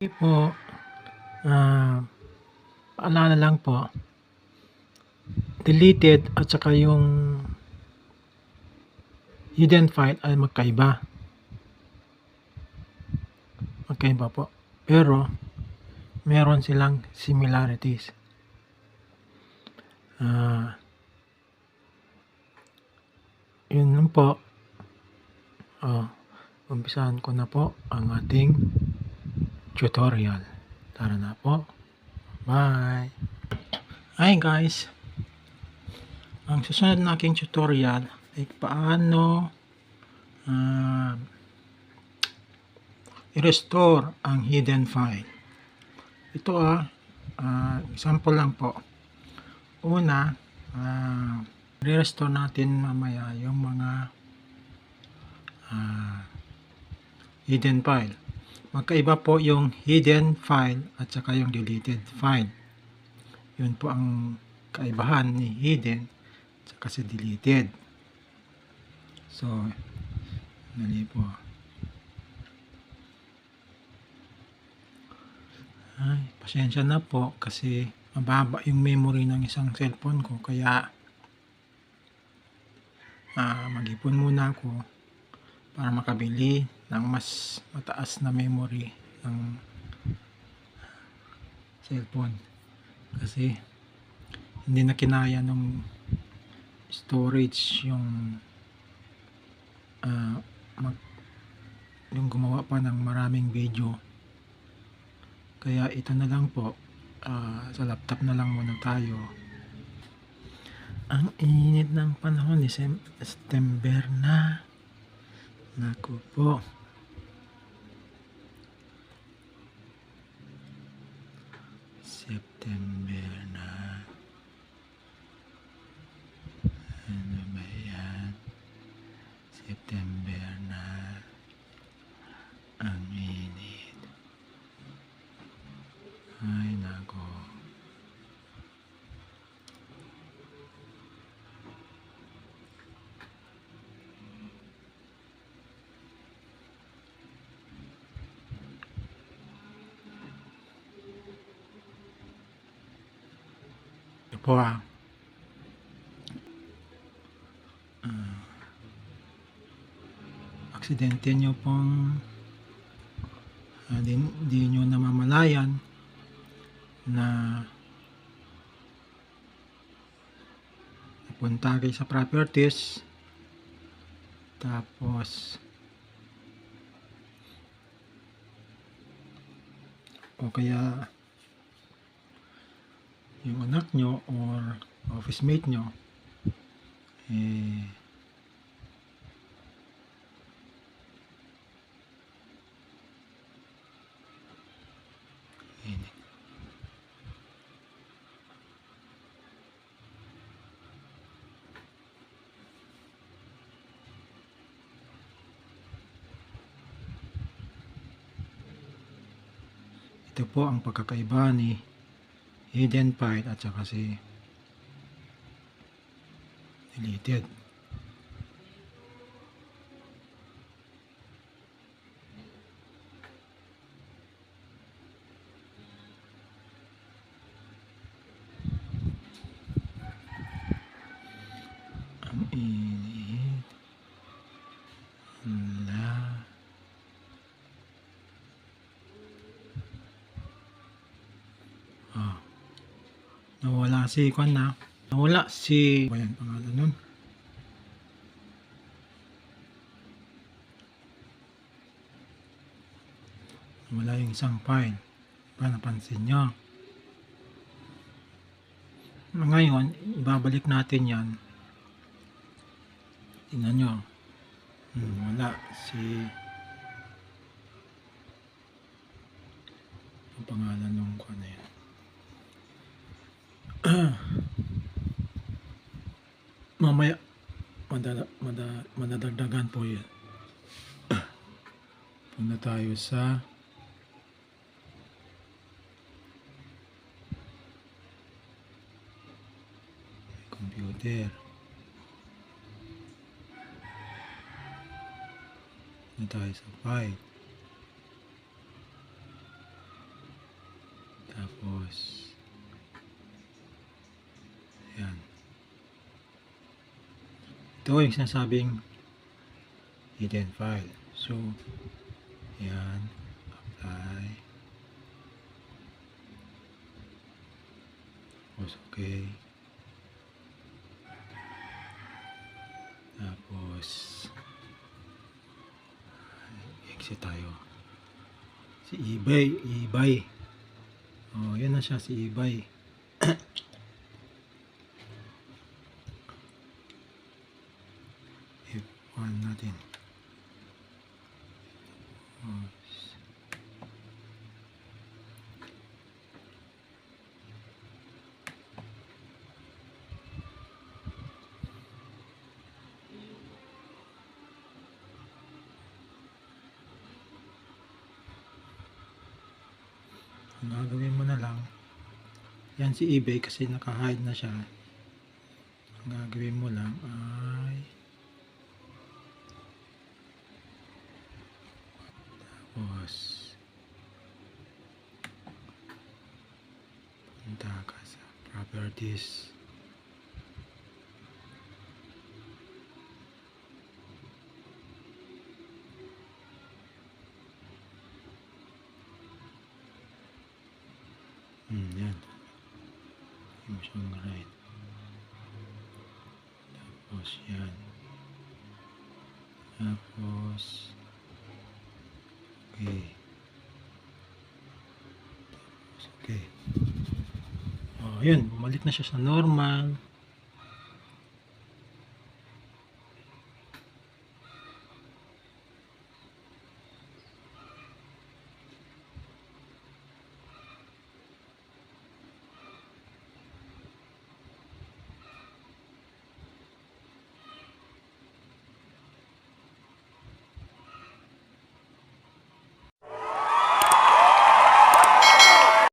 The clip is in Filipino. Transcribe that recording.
Po, paalala lang po, deleted at saka yung hidden file ay magkaiba. Magkaiba po. Pero, meron silang similarities. Yun lang po. Umpisahan ko na po ang ating tutorial. Tara na po. Bye! Hi guys! Ang susunod na aking tutorial ay paano i-restore ang hidden file. Ito example lang po. Una, i-restore natin mamaya yung mga hidden file. Magkaiba po yung hidden file at saka yung deleted file. Yun po ang kaibahan ni hidden at saka si deleted. So, dali po. Ay, pasensya na po kasi mababa yung memory ng isang cellphone ko, kaya mag-ipon muna ako para makabili ng mas mataas na memory ng cellphone, kasi hindi na kinaya nung storage yung yung gumawa pa ng maraming video. Kaya ito na lang po, sa laptop na lang muna tayo. Ang init ng panahon, September na. Naku po. September na. Ano ba yan? September na. Ang init. Ay nako. Ito po aksidente nyo pong di nyo namamalayan na punta kayo sa properties, tapos o kaya yung anak nyo or office mate nyo ito po ang pagkakaiba ni hidden file at saka si deleted. Ang init. Nawala si Kwan na. Nawala si bayan pangalan nun. Nawala yung isang file. Pa napansin nyo. Ngayon, ibabalik natin yan. Tingnan nyo. Wala si ang pangalan nung Kwan na yan. Mamaya madadagdagan po yun. Punta tayo sa computer. Punta tayo sa file. Tapos, yan. Ito yung sinasabing hidden file. So, yan. Apply. Tapos, okay. Tapos, exit tayo. Si eBay. Oh, yan na siya, si eBay. F1 natin. Oh, ang gagawin mo na lang, yan si eBay kasi naka-hide na siya. Ang gagawin mo lang ay tapos punta ka sa properties. Yan. Yung siyang right. Tapos yan. Tapos okay. Tapos okay. Oh, yun. Bumalik na siya sa normal.